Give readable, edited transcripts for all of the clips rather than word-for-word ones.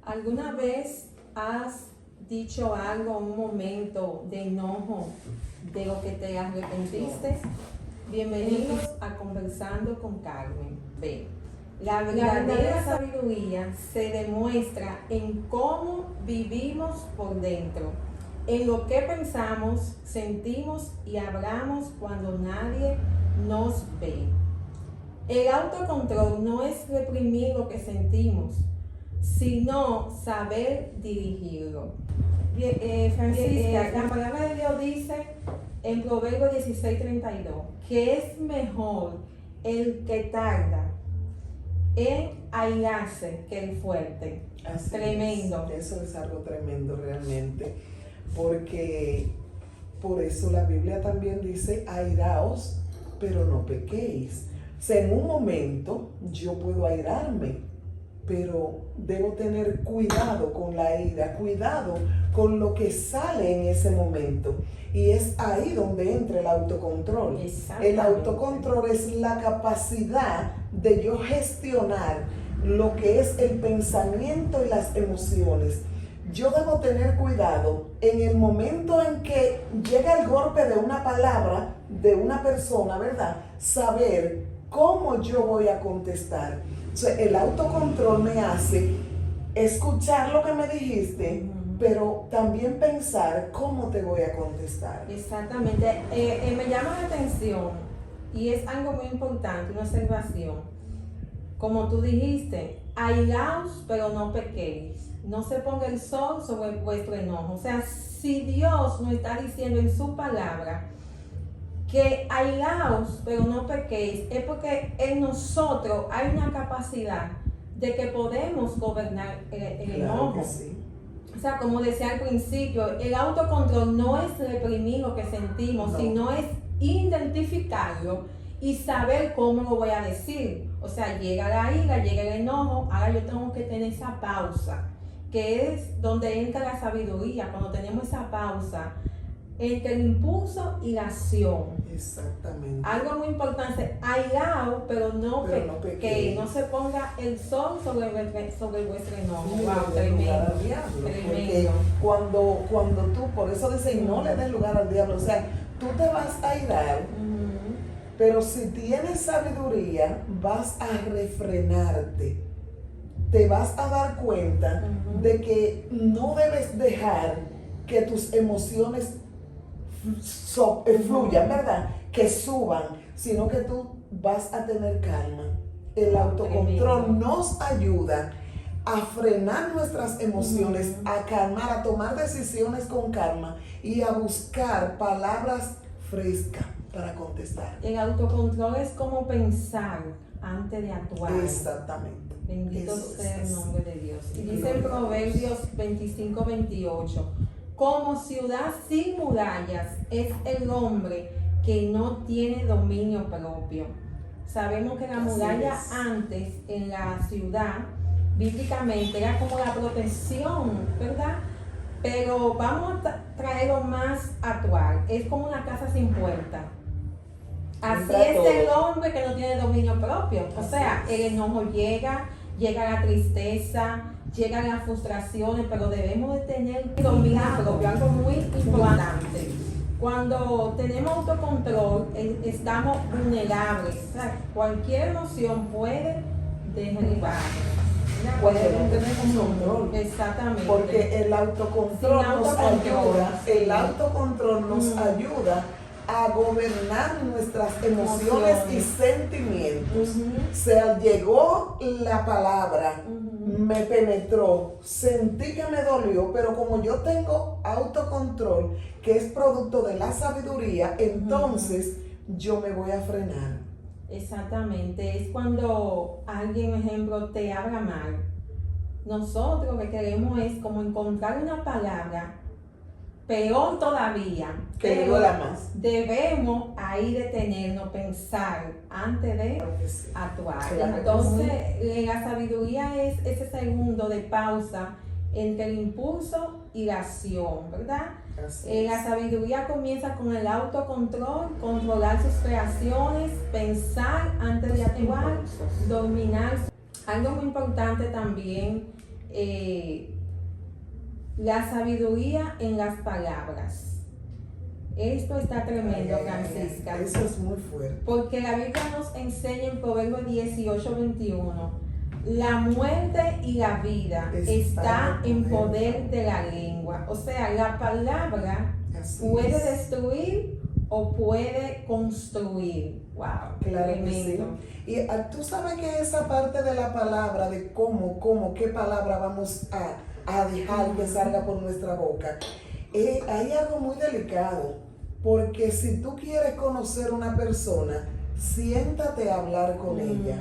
¿Alguna vez has dicho algo, un momento de enojo de lo que te arrepentiste? Bienvenidos a Conversando con Carmen. Ven, la verdadera sabiduría se demuestra en cómo vivimos por dentro, en lo que pensamos, sentimos y hablamos cuando nadie nos ve. El autocontrol no es reprimir lo que sentimos, sino saber dirigirlo. Francisca, la palabra de Dios dice en Proverbios 16:32 que es mejor el que tarda en airarse que el fuerte. Así Tremendo. Eso es algo tremendo realmente, porque por eso la Biblia también dice: airaos, pero no pequéis. O sea, en un momento yo puedo airarme, pero debo tener cuidado con la ira, cuidado con lo que sale en ese momento. Y es ahí donde entra el autocontrol. El autocontrol es la capacidad de yo gestionar lo que es el pensamiento y las emociones. Yo debo tener cuidado en el momento en que llega el golpe de una palabra de una persona, ¿verdad? Saber cómo yo voy a contestar. O sea, el autocontrol me hace escuchar lo que me dijiste, pero también pensar cómo te voy a contestar. Exactamente. Me llama la atención y es algo muy importante, una observación. Como tú dijiste, airaos, pero no pequéis. No se ponga el sol sobre vuestro enojo. O sea, si Dios nos está diciendo en su palabra que airaos, pero no pequéis, es porque en nosotros hay una capacidad de que podemos gobernar el enojo. Que sí. O sea, como decía al principio, el autocontrol no es reprimir lo que sentimos, sino es identificarlo y saber cómo lo voy a decir. O sea, llega la ira, llega el enojo, ahora yo tengo que tener esa pausa, que es donde entra la sabiduría, cuando tenemos esa pausa entre el impulso y la acción. Exactamente. Algo muy importante, airao, pero no pequeño. que no se ponga el sol sobre vuestro enojo. No Wow, le des lugar al tremendo. diablo, porque Tremendo. cuando tú, por eso dice, no le des lugar al diablo, o sea, tú te vas a irar, pero si tienes sabiduría, vas a refrenarte. Te vas a dar cuenta de que no debes dejar que tus emociones fluyan, ¿verdad? Que suban, sino que tú vas a tener calma. El autocontrol nos ayuda a frenar nuestras emociones, a calmar, a tomar decisiones con calma y a buscar palabras frescas para contestar. El autocontrol es como pensar antes de actuar. Exactamente. Bendito Eso sea el es. nombre de Dios. Y dice en Proverbios 25:28, como ciudad sin murallas es el hombre que no tiene dominio propio. Sabemos que la muralla antes en la ciudad, bíblicamente, era como la protección, ¿verdad? Pero vamos a traerlo más actual. Es como una casa sin puerta. Así es el hombre que no tiene dominio propio. O sea, el enojo llega la tristeza, llegan las frustraciones, pero debemos de tener dominio propio, algo muy importante. Cuando tenemos autocontrol, estamos vulnerables. O sea, cualquier emoción puede derribar. Cuando no tenemos control. Exactamente. Porque el autocontrol nos ayuda a gobernar nuestras emociones y sentimientos. O sea, llegó la palabra, me penetró, sentí que me dolió, pero como yo tengo autocontrol, que es producto de la sabiduría, entonces yo me voy a frenar. Exactamente, es cuando alguien, ejemplo, te habla mal. Nosotros lo que queremos es como encontrar una palabra, peor todavía, que duela más. Debemos ahí detenernos, pensar antes de actuar. Claro. Entonces, la sabiduría es ese segundo de pausa entre el impulso y la acción, ¿verdad? La sabiduría comienza con el autocontrol, controlar sus reacciones, pensar antes de actuar, dominar. Algo muy importante también la sabiduría en las palabras. Esto está tremendo, Francisca. Eso es muy fuerte. Porque la Biblia nos enseña en Proverbios 18:21, la muerte y la vida está en poder de la lengua. O sea, la palabra puede destruir o puede construir. Wow, claro tremendo. Que sí. Y tú sabes que esa parte de la palabra, de qué palabra vamos a dejar que salga por nuestra boca, hay algo muy delicado, porque si tú quieres conocer una persona, siéntate a hablar con ella,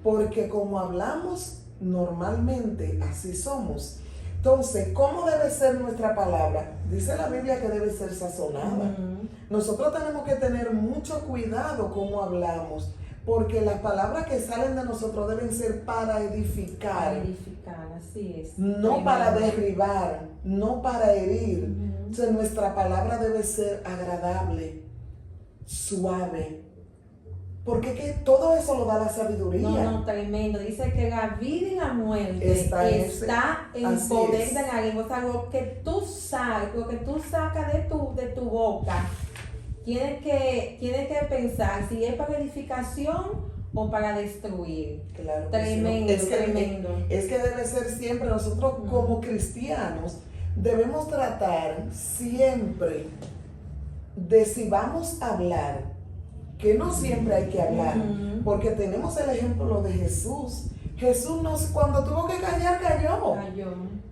porque como hablamos normalmente, así somos. Entonces, ¿cómo debe ser nuestra palabra? Dice la Biblia que debe ser sazonada. Nosotros tenemos que tener mucho cuidado cómo hablamos, porque las palabras que salen de nosotros deben ser para edificar. Para edificar, así es. No para derribar, no para herir. Entonces, nuestra palabra debe ser agradable, suave. Porque que todo eso lo da la sabiduría. No, tremendo. Dice que la vida y la muerte está en poder de la lengua. O sea, lo que tú sacas de tu boca, tienes que pensar si es para edificación o para destruir. Claro. Tremendo, tremendo. Es que debe ser siempre, nosotros como cristianos, debemos tratar siempre de si vamos a hablar, que no siempre hay que hablar, porque tenemos el ejemplo de Jesús. Jesús cuando tuvo que callar, cayó.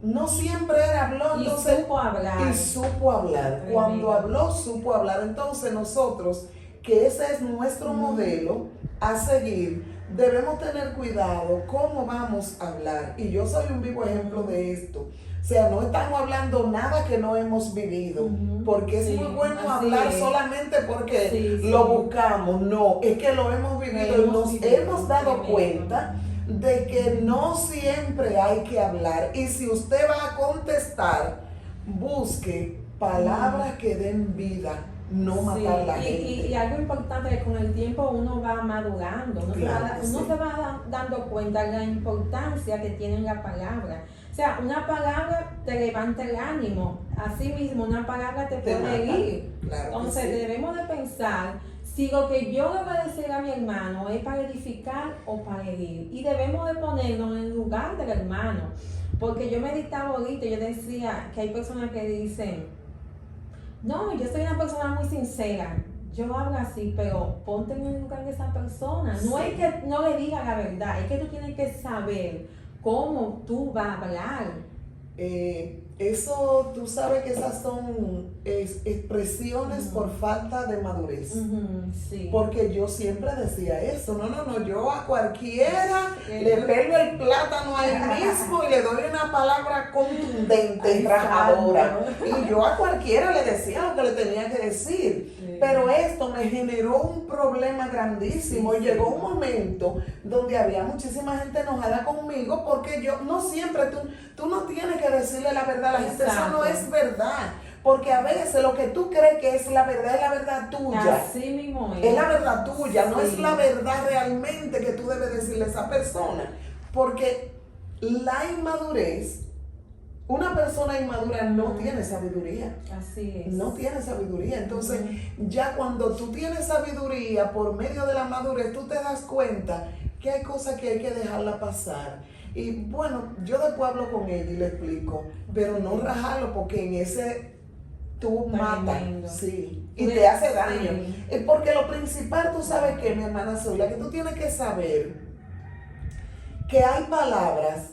No siempre él habló, entonces, y supo hablar. Cuando habló, supo hablar. Entonces nosotros, que ese es nuestro modelo a seguir, debemos tener cuidado cómo vamos a hablar. Y yo soy un vivo ejemplo de esto. O sea, no estamos hablando nada que no hemos vivido, porque es muy bueno hablar solamente porque lo buscamos. No, es que lo hemos vivido y nos hemos dado cuenta de que no siempre hay que hablar. Y si usted va a contestar, busque palabras que den vida, no matar a la gente. Y algo importante es que con el tiempo uno va madurando, uno se va dando cuenta de la importancia que tiene la palabra. O sea, una palabra te levanta el ánimo, así mismo una palabra te puede herir. Entonces debemos de pensar si lo que yo le voy a decir a mi hermano es para edificar o para herir. Y debemos de ponernos en el lugar del hermano. Porque yo meditaba ahorita, yo decía que hay personas que dicen, no, yo soy una persona muy sincera. Yo hablo así, pero ponte en el lugar de esa persona. No es que no le diga la verdad, es que tú tienes que saber cómo tú vas a hablar. Eso, tú sabes que esas son expresiones por falta de madurez. Porque yo siempre decía eso. No, yo a cualquiera le pelo el plátano ahí mismo y le doy una palabra contundente y rajadora. Y yo a cualquiera le decía lo que le tenía que decir. Pero esto me generó un problema grandísimo. Y llegó un momento donde había muchísima gente enojada conmigo porque yo no siempre, tú no tienes que decirle la verdad a la gente. Eso no es verdad. Porque a veces lo que tú crees que es la verdad tuya. Así mismo es. Es la verdad tuya, no es la verdad realmente que tú debes decirle a esa persona. Porque la inmadurez, una persona inmadura no tiene sabiduría. Así es. No tiene sabiduría. Entonces, ya cuando tú tienes sabiduría por medio de la madurez, tú te das cuenta que hay cosas que hay que dejarla pasar. Y bueno, yo después hablo con ella y le explico, pero no rajarlo porque en ese tú matas, y te hace daño. Porque lo principal, tú sabes que, mi hermana Zoila, que tú tienes que saber que hay palabras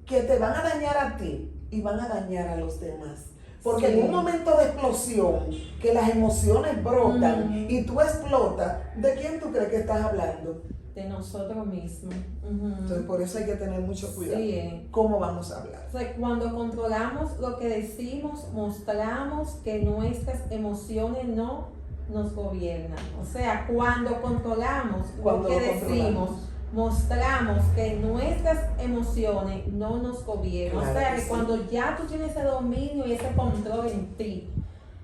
que te van a dañar a ti y van a dañar a los demás. Porque en un momento de explosión, que las emociones brotan y tú explotas, ¿de quién tú crees que estás hablando? De nosotros mismos. Entonces, por eso hay que tener mucho cuidado. ¿Cómo vamos a hablar? O sea, cuando controlamos lo que decimos, mostramos que nuestras emociones no nos gobiernan. O sea, cuando controlamos lo que decimos, mostramos que nuestras emociones no nos gobiernan. Claro, o sea, que cuando ya tú tienes ese dominio y ese control en ti,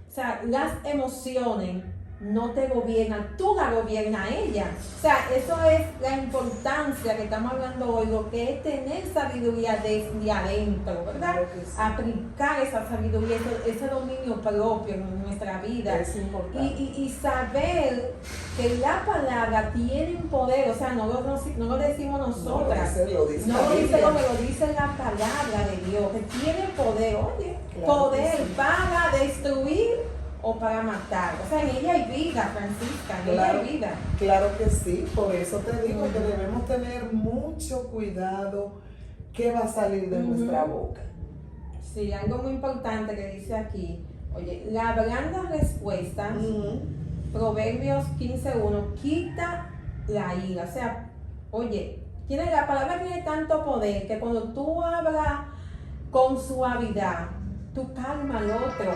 o sea, las emociones no te gobierna, tú la gobiernas a ella. O sea, eso es la importancia que estamos hablando hoy, lo que es tener sabiduría desde adentro, ¿verdad? Claro que sí. Aplicar esa sabiduría, ese dominio propio en nuestra vida. Es importante. Y saber que la palabra tiene un poder, o sea, no lo decimos nosotras. Lo dice No la lo dice Biblia. como lo dice la palabra de Dios, que tiene poder, oye, Claro poder que sí. para destruir o para matar. O sea, en ella hay vida, Francisca, en ella hay vida. Claro que sí, por eso te digo que debemos tener mucho cuidado qué va a salir de nuestra boca. Sí, algo muy importante que dice aquí, oye, la blanda respuesta, Proverbios 15:1, quita la ira. O sea, oye, la palabra tiene tanto poder que cuando tú hablas con suavidad, tú calmas al otro.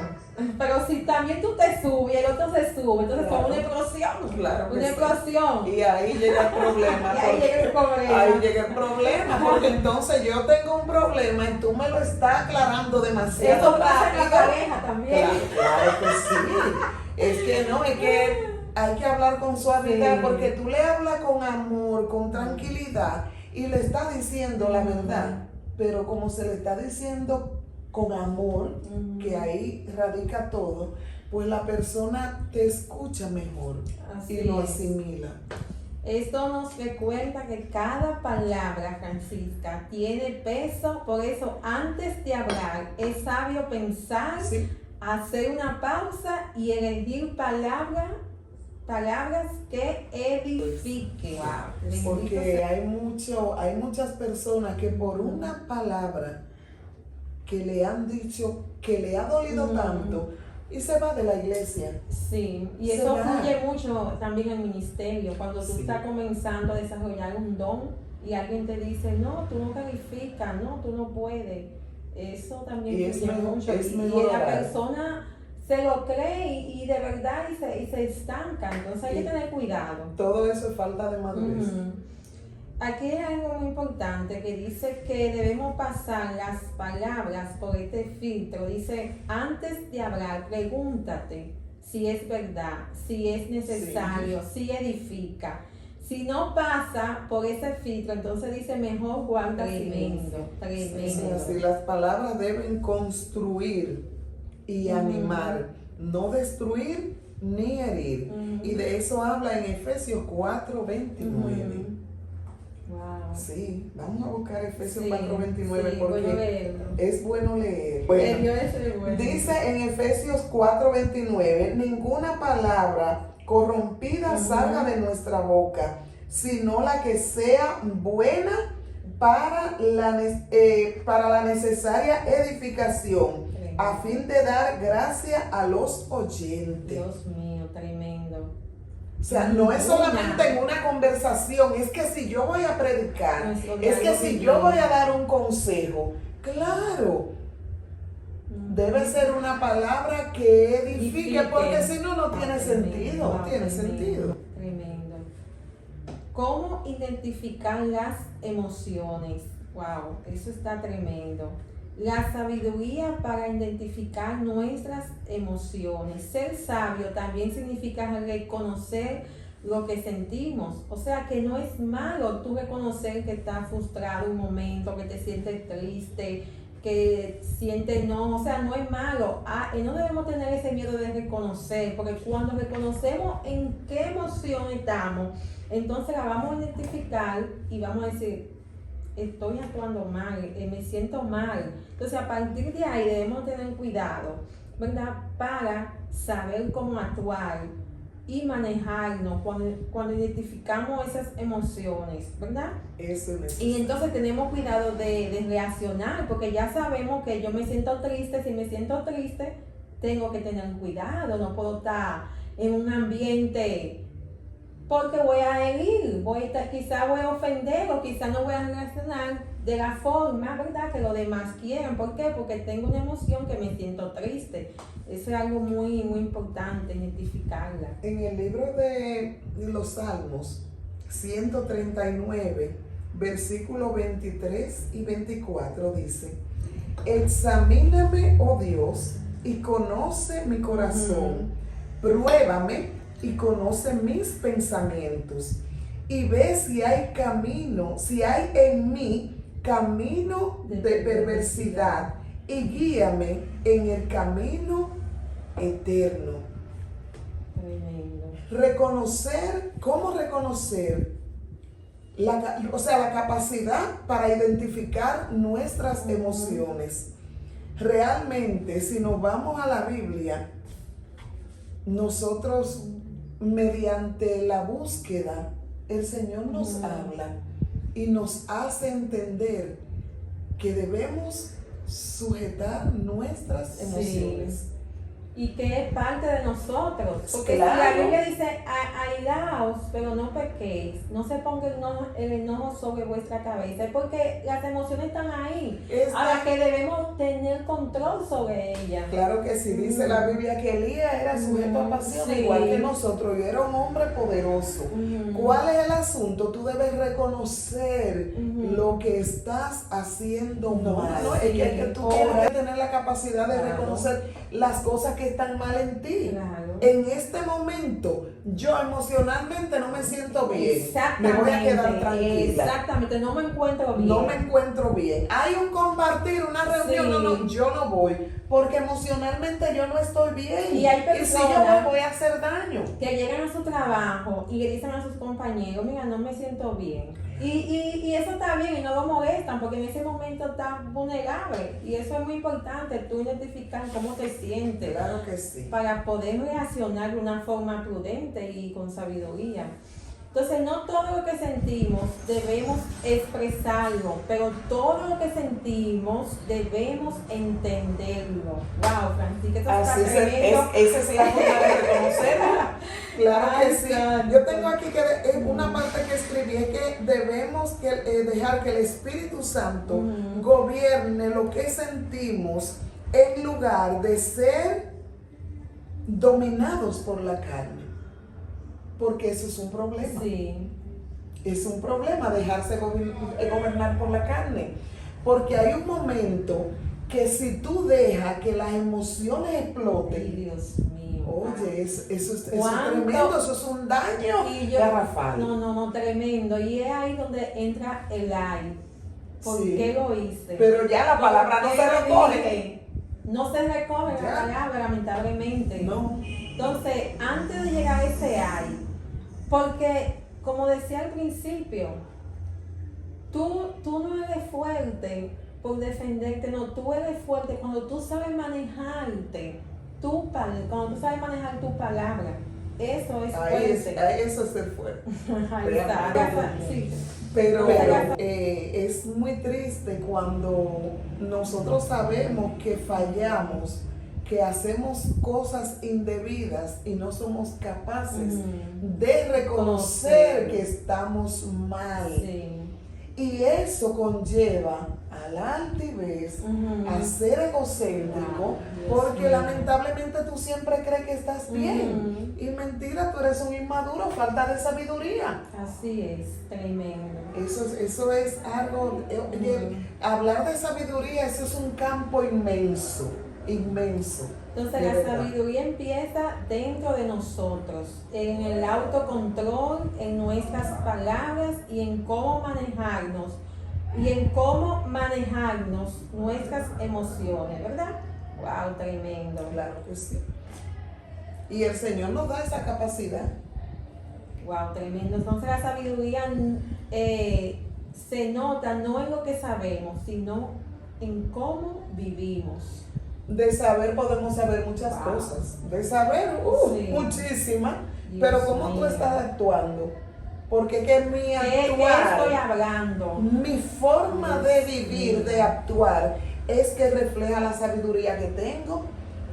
Pero si también tú te subes y el otro se sube, entonces Claro. fue una explosión. Claro que Una sí. explosión. Y ahí llega el problema. Y ahí porque- llega el problema. Ahí llega el problema, porque entonces yo tengo un problema y tú me lo estás aclarando demasiado Eso pasa en la rápido. pareja también. Claro que sí. Es que no, es que hay que hablar con suavidad, Sí. porque tú le hablas con amor, con tranquilidad y le estás diciendo la verdad. Pero como se le está diciendo con amor, que ahí radica todo, pues la persona te escucha mejor Así y lo es. asimila. Esto nos recuerda que cada palabra, Francisca, tiene peso, por eso antes de hablar es sabio pensar, Sí. hacer una pausa y elegir palabras que edifiquen. Wow. Porque hay muchas personas que por una palabra que le han dicho, que le ha dolido tanto, y se va de la iglesia. Sí, y Se eso va. fluye mucho también en el ministerio, cuando tú Sí. estás comenzando a desarrollar un don y alguien te dice, no, tú no calificas, no, tú no puedes. Eso también Y es fluye mejor- mucho. es Y mejor la orar. persona se lo cree y de verdad y se estanca, entonces hay que Y tener cuidado. Todo eso es falta de madurez. Ujú. Aquí hay algo muy importante que dice que debemos pasar las palabras por este filtro. Dice, antes de hablar, pregúntate si es verdad, si es necesario, si edifica. Si no pasa por ese filtro, entonces dice, mejor guarda silencio. Tremendo. Así las palabras deben construir y animar, no destruir ni herir. Y de eso habla en Efesios 4:29. Wow. Sí, vamos a buscar Efesios Sí, 4:29 sí, voy a porque leerlo. es bueno leer. El Bueno, Dios es el bueno. dice en Efesios 4:29, ninguna palabra corrompida salga de nuestra boca, sino la que sea buena para la necesaria edificación, a fin de dar gracia a los oyentes. Dios mío, tremendo. O sea, no es solamente en una conversación, es que si yo voy a predicar, Nuestro es que diario si vivir. yo voy a dar un consejo, claro, debe ser una palabra que edifique, porque si no, no tiene sentido, no tiene sentido. Tremendo. ¿Cómo identificar las emociones? Wow, eso está tremendo. La sabiduría para identificar nuestras emociones. Ser sabio también significa reconocer lo que sentimos. O sea que no es malo tú reconocer que estás frustrado un momento, que te sientes triste, que sientes no, o sea, no es malo. Y no debemos tener ese miedo de reconocer, porque cuando reconocemos en qué emoción estamos, entonces la vamos a identificar y vamos a decir, estoy actuando mal, me siento mal. Entonces a partir de ahí debemos tener cuidado, ¿verdad? Para saber cómo actuar y manejarnos cuando identificamos esas emociones, ¿verdad? Eso es Y entonces tenemos cuidado de reaccionar, porque ya sabemos que yo me siento triste, si me siento triste, tengo que tener cuidado, no puedo estar en un ambiente porque voy a herir, quizá voy a ofender o quizá no voy a reaccionar de la forma, ¿verdad?, que los demás quieran. ¿Por qué? Porque tengo una emoción que me siento triste. Eso es algo muy, muy importante, identificarla. En el libro de los Salmos 139, versículos 23 y 24 dice, examíname, oh Dios, y conoce mi corazón, pruébame y conoce mis pensamientos y ve si hay en mí camino de perversidad y guíame en el camino eterno. Tremendo. ¿Cómo reconocer? La capacidad para identificar nuestras emociones. Realmente, si nos vamos a la Biblia, nosotros, mediante la búsqueda, el Señor nos habla y nos hace entender que debemos sujetar nuestras emociones. Sí. Y que es parte de nosotros. Porque Claro. si la Biblia dice, airaos, pero no pequéis, no se ponga el enojo sobre vuestra cabeza, es porque las emociones están ahí. Ahora que debemos tener control sobre ellas. Claro que sí, dice la Biblia que Elías era sujeto a pasiones, Sí. igual que nosotros, y era un hombre poderoso. ¿Cuál es el asunto? Tú debes reconocer lo que estás haciendo mal. No, es que tú tienes que tener la capacidad de reconocer las cosas que están mal en ti. Claro. En este momento, yo emocionalmente no me siento bien. Exactamente. Me voy a quedar tranquila. Exactamente, no me encuentro bien. No me encuentro bien. Hay un compartir, una reunión, Sí. no, yo no voy, porque emocionalmente yo no estoy bien. Y hay si yo personas me voy a hacer daño. que llegan a su trabajo y le dicen a sus compañeros, mira, no me siento bien. Y eso está bien y no lo molestan porque en ese momento está vulnerable. Y eso es muy importante, tú identificar cómo te sientes. Claro que sí. Para poder reaccionar de una forma prudente y con sabiduría. Entonces, no todo lo que sentimos debemos expresarlo, pero todo lo que sentimos debemos entenderlo. Wow, Francisca, eso Así está tremendo. esa es la forma de reconocerla. Claro que sí. Exacto. Yo tengo aquí que una parte que escribí es que debemos dejar que el Espíritu Santo gobierne lo que sentimos en lugar de ser dominados por la carne. Porque eso es un problema. Sí. Es un problema dejarse gobernar por la carne. Porque hay un momento que si tú dejas que las emociones Ay, exploten, Dios mío. oye, eso es ¿Cuánto? tremendo, eso es un daño Y yo, garrafal. no, tremendo. Y es ahí donde entra el ay. ¿Por Sí. qué lo hice? Pero ya la palabra no ¿Por se qué lo recoge. dije? No se recoge la Ya. palabra, lamentablemente. No. Entonces, antes de llegar a ese ay, porque, como decía al principio, tú no eres fuerte por defenderte, no, tú eres fuerte cuando tú sabes manejarte, cuando tú sabes manejar tu palabra. Eso es fuerte. Eso es ser fuerte. Ahí está. Sí. Pero es muy triste cuando nosotros sabemos que fallamos, que hacemos cosas indebidas y no somos capaces de reconocer que estamos mal. Sí. Y eso conlleva a la altivez, a ser egocéntrico, porque lamentablemente tú siempre crees que estás bien. Y mentira, tú eres un inmaduro, falta de sabiduría. Así es, tremendo. Eso es algo, hablar de sabiduría, eso es un campo inmenso. Entonces De la verdad. sabiduría empieza dentro de nosotros, en el autocontrol, en nuestras palabras y en cómo manejarnos nuestras emociones, ¿verdad? Wow, tremendo. Claro que sí. Y el Señor nos da esa capacidad. Wow, tremendo. Entonces la sabiduría se nota no en lo que sabemos, sino en cómo vivimos. De saber podemos saber muchas cosas. De saber, Sí. muchísimas. Dios Pero ¿cómo tú mío. estás actuando? Porque que mi ¿Qué estoy actuar, hablando? mi forma de vivir, de actuar, es que refleja la sabiduría que tengo.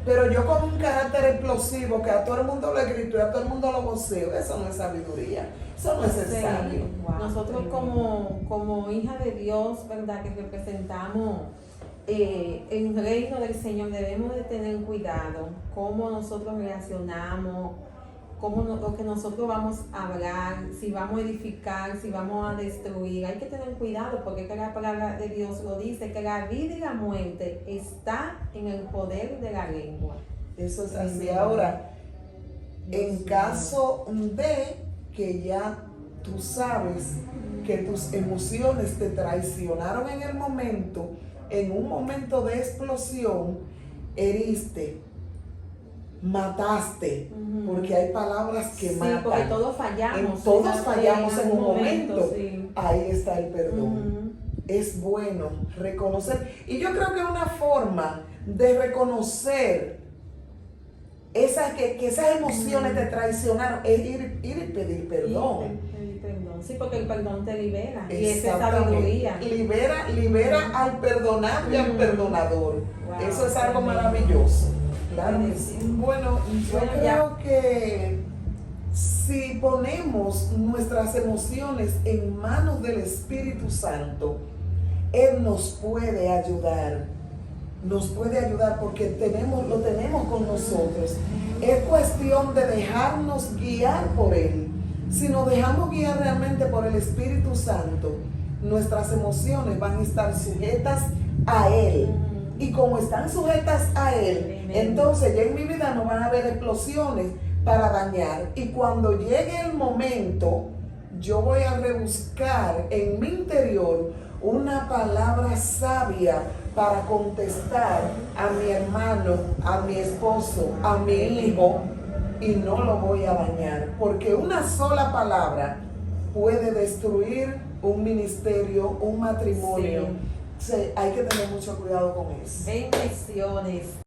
Pero yo con un carácter explosivo que a todo el mundo le grito y a todo el mundo lo voceo, eso no es sabiduría, eso no es ser sabio. Nosotros como hija de Dios, ¿verdad? Que representamos el reino del Señor, debemos de tener cuidado cómo nosotros reaccionamos, lo que nosotros vamos a hablar, si vamos a edificar, si vamos a destruir. Hay que tener cuidado porque la palabra de Dios lo dice, que la vida y la muerte está en el poder de la lengua. Eso es así. Ahora, En caso de que ya tú sabes que tus emociones te traicionaron en el momento, en un momento de explosión, heriste, mataste, porque hay palabras que Sí, matan. porque todos fallamos. Todos fallamos en un momento. Sí. Ahí está el perdón. Es bueno reconocer. Y yo creo que una forma de reconocer que esas emociones te traicionaron es ir y pedir perdón. Pedir perdón. Sí, porque el perdón te libera. Y esa es Exactamente. sabiduría. Libera al perdonado y al perdonador. Wow, Eso es algo tremendo. maravilloso. Claro que Sí. sí. Bueno, yo Bueno, creo que si ponemos nuestras emociones en manos del Espíritu Santo, Él nos puede ayudar. Nos puede ayudar porque lo tenemos con nosotros. Es cuestión de dejarnos guiar por Él. Si nos dejamos guiar realmente por el Espíritu Santo, nuestras emociones van a estar sujetas a Él. Y como están sujetas a Él, entonces ya en mi vida no van a haber explosiones para dañar. Y cuando llegue el momento, yo voy a rebuscar en mi interior una palabra sabia para contestar a mi hermano, a mi esposo, a mi hijo, y no lo voy a dañar, porque una sola palabra puede destruir un ministerio, un matrimonio. Sí, hay que tener mucho cuidado con eso. Bendiciones.